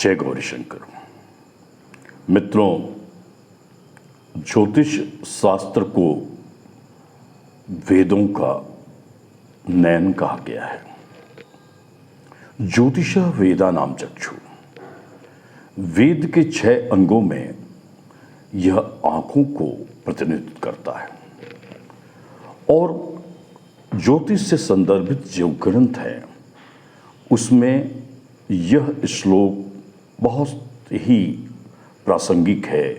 जय गौरी शंकर। मित्रों, ज्योतिष शास्त्र को वेदों का नयन कहा गया है। ज्योतिष वेदा नाम चक्षु। वेद के 6 अंगों में यह आंखों को प्रतिनिधित्व करता है और ज्योतिष से संदर्भित जो ग्रंथ है उसमें यह श्लोक बहुत ही प्रासंगिक है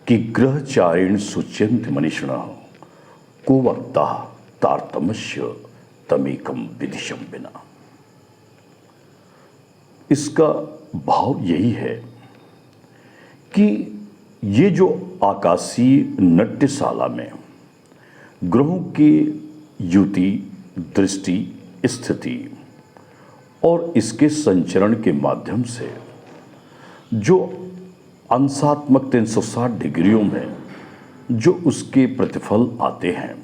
कि ग्रहचारिण सुच्यंत मनीषिणः को वक्ता तारतम्य तमेकम विदिशम बिना। इसका भाव यही है कि ये जो आकाशीय नट्यशाला में ग्रहों की युति, दृष्टि, स्थिति और इसके संचरण के माध्यम से जो अंशात्मक 360 डिग्रियों में जो उसके प्रतिफल आते हैं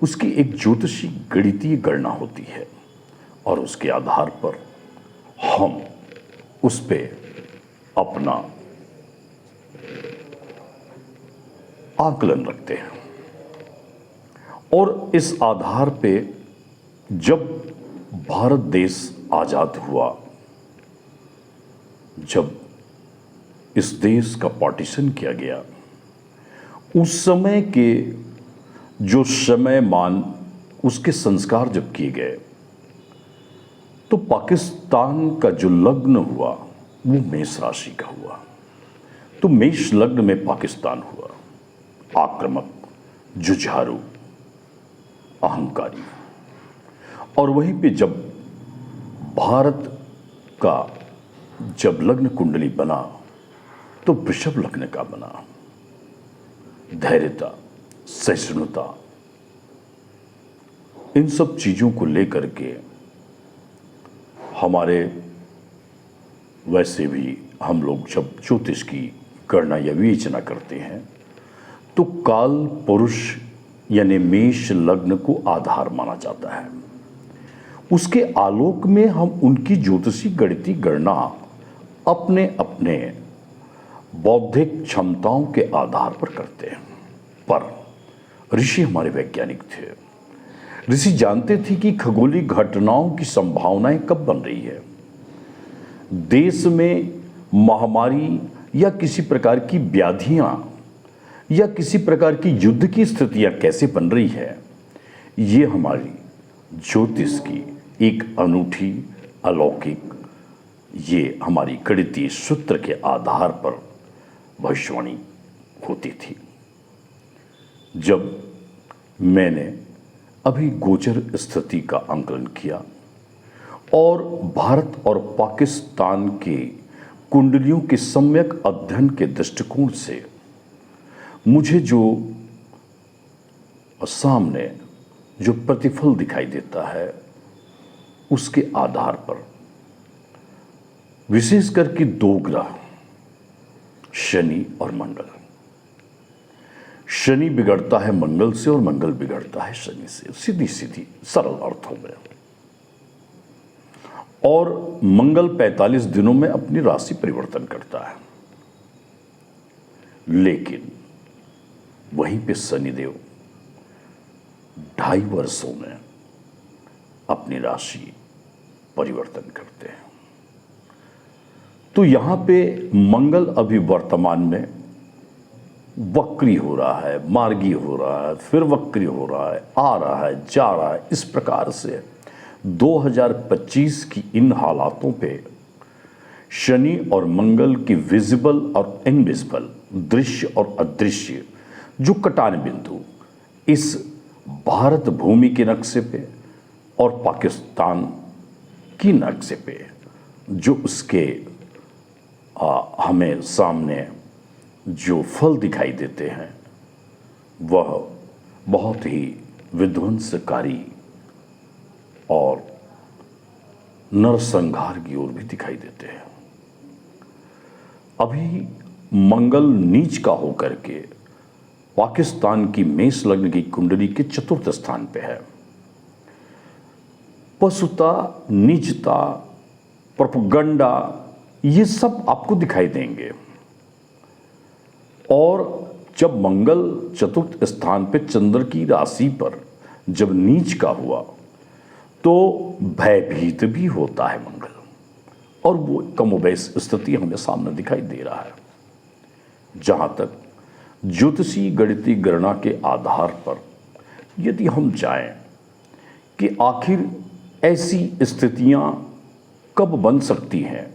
उसकी एक ज्योतिषी गणितीय गणना होती है और उसके आधार पर हम उस पे अपना आकलन रखते हैं और इस आधार पे जब भारत देश आजाद हुआ, जब इस देश का पार्टीशन किया गया, उस समय के जो समय मान उसके संस्कार जब किए गए तो पाकिस्तान का जो लग्न हुआ वो मेष राशि का हुआ। तो मेष लग्न में पाकिस्तान हुआ, आक्रामक, जुझारू, अहंकारी। और वहीं पे जब भारत का जब लग्न कुंडली बना तो वृषभ लग्न का बना। धैर्यता, सहिष्णुता, इन सब चीजों को लेकर के हमारे वैसे भी हम लोग जब ज्योतिष की गणना या विवेचना करते हैं तो काल पुरुष यानी मेष लग्न को आधार माना जाता है। उसके आलोक में हम उनकी ज्योतिषी गणितीय गणना अपने अपने बौद्धिक क्षमताओं के आधार पर करते हैं। पर ऋषि हमारे वैज्ञानिक थे। ऋषि जानते थे कि खगोलीय घटनाओं की संभावनाएं कब बन रही है, देश में महामारी या किसी प्रकार की व्याधियां या किसी प्रकार की युद्ध की स्थितियां कैसे बन रही है। ये हमारी ज्योतिष की एक अनूठी, अलौकिक, ये हमारी गणितीय सूत्र के आधार पर भविष्यवाणी होती थी। जब मैंने अभी गोचर स्थिति का आंकलन किया और भारत और पाकिस्तान के कुंडलियों के सम्यक अध्ययन के दृष्टिकोण से मुझे जो सामने जो प्रतिफल दिखाई देता है उसके आधार पर विशेष करके 2 ग्रह शनि और मंगल। शनि बिगड़ता है मंगल से और मंगल बिगड़ता है शनि से, सीधी सीधी सरल अर्थों में। और मंगल 45 दिनों में अपनी राशि परिवर्तन करता है, लेकिन वहीं पे शनिदेव 2.5 वर्षों में अपनी राशि परिवर्तन करते हैं। तो यहां पे मंगल अभी वर्तमान में वक्री हो रहा है, मार्गी हो रहा है, फिर वक्री हो रहा है, आ रहा है, जा रहा है। इस प्रकार से 2025 की इन हालातों पे शनि और मंगल की विजिबल और इनविजिबल, दृश्य और अदृश्य जो कटान बिंदु इस भारत भूमि के नक्शे पे और पाकिस्तान की नक्शे पे जो उसके हमें सामने जो फल दिखाई देते हैं वह बहुत ही विध्वंसकारी और नरसंहार की ओर भी दिखाई देते हैं। अभी मंगल नीच का होकर के पाकिस्तान की मेष लग्न की कुंडली के 4th स्थान पे है। पशुता, नीचता, प्रोपगंडा, ये सब आपको दिखाई देंगे। और जब मंगल चतुर्थ स्थान पे चंद्र की राशि पर जब नीच का हुआ तो भयभीत भी होता है मंगल, और वो कमोबेश स्थिति हमें सामने दिखाई दे रहा है। जहां तक ज्योतिषी गणितीय गणना के आधार पर यदि हम जाएं कि आखिर ऐसी स्थितियां कब बन सकती हैं,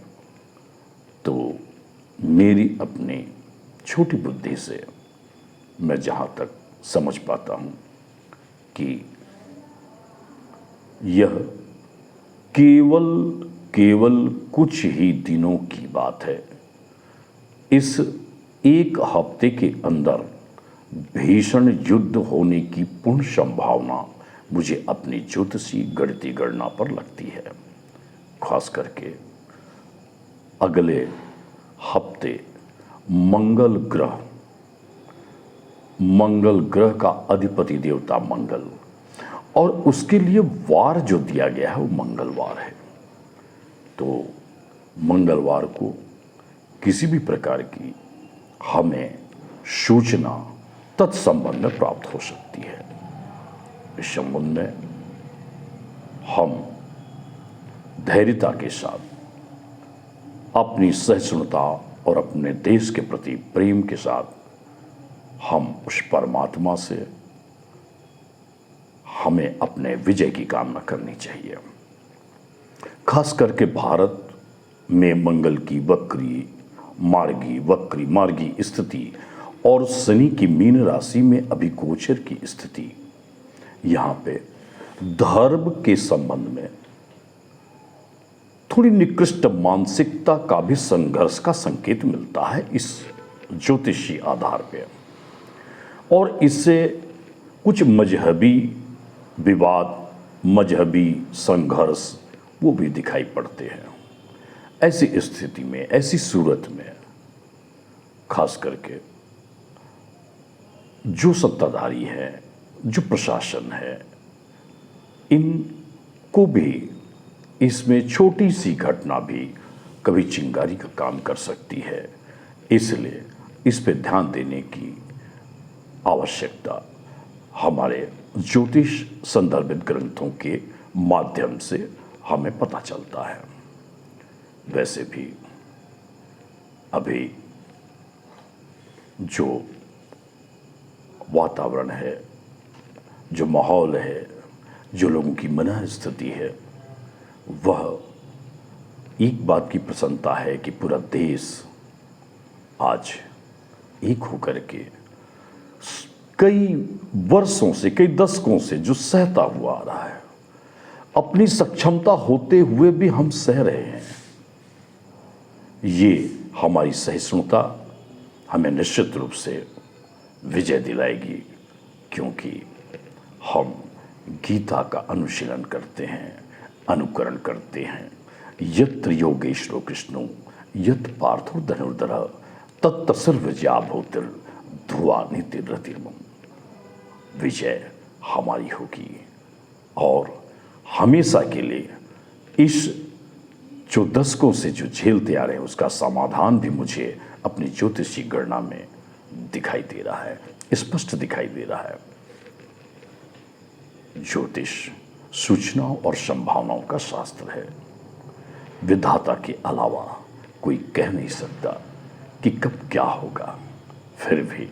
तो मेरी अपनी छोटी बुद्धि से मैं जहां तक समझ पाता हूं कि यह केवल कुछ ही दिनों की बात है। इस एक हफ्ते के अंदर भीषण युद्ध होने की पूर्ण संभावना मुझे अपनी ज्योतिषी गणितीय गणना पर लगती है। खास करके अगले हफ्ते मंगल ग्रह का अधिपति देवता मंगल, और उसके लिए वार जो दिया गया है वो मंगलवार है। तो मंगलवार को किसी भी प्रकार की हमें सूचना तत्संबंध में प्राप्त हो सकती है। इस संबंध में हम धैर्यता के साथ, अपनी सहिष्णुता और अपने देश के प्रति प्रेम के साथ हम उस परमात्मा से हमें अपने विजय की कामना करनी चाहिए। खास करके भारत में मंगल की वक्री मार्गी स्थिति और शनि की मीन राशि में अभी गोचर की स्थिति, यहाँ पे धर्म के संबंध में थोड़ी निकृष्ट मानसिकता का भी संघर्ष का संकेत मिलता है इस ज्योतिषी आधार पे, और इससे कुछ मजहबी विवाद, मजहबी संघर्ष वो भी दिखाई पड़ते हैं। ऐसी स्थिति में, ऐसी सूरत में खास करके जो सत्ताधारी है, जो प्रशासन है, इनको भी इसमें छोटी सी घटना भी कभी चिंगारी का काम कर सकती है। इसलिए इस पे ध्यान देने की आवश्यकता हमारे ज्योतिष संदर्भित ग्रंथों के माध्यम से हमें पता चलता है। वैसे भी अभी जो वातावरण है, जो माहौल है, जो लोगों की मन स्थिति है, वह एक बात की प्रसन्नता है कि पूरा देश आज एक होकर के कई वर्षों से, कई दशकों से जो सहता हुआ आ रहा है, अपनी सक्षमता होते हुए भी हम सह रहे हैं। ये हमारी सहिष्णुता हमें निश्चित रूप से विजय दिलाएगी, क्योंकि हम गीता का अनुशीलन करते हैं, अनुकरण करते हैं। यत्र योगेश्वरो कृष्णो यत् पार्थो धनुर्धरः तत्र सर्वज्ञा भूतिर् ध्रुवा नीतिरतिर्मम। विजय हमारी होगी, और हमेशा के लिए इस जो दशकों से जो झेलते आ रहे हैं उसका समाधान भी मुझे अपनी ज्योतिषी गणना में दिखाई दे रहा है, स्पष्ट दिखाई दे रहा है। ज्योतिष सूचनाओं और संभावनाओं का शास्त्र है। विधाता के अलावा कोई कह नहीं सकता कि कब क्या होगा। फिर भी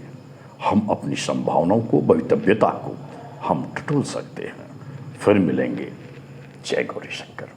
हम अपनी संभावनाओं को, भवितव्यता को हम टटोल सकते हैं। फिर मिलेंगे। जय गौरी शंकर।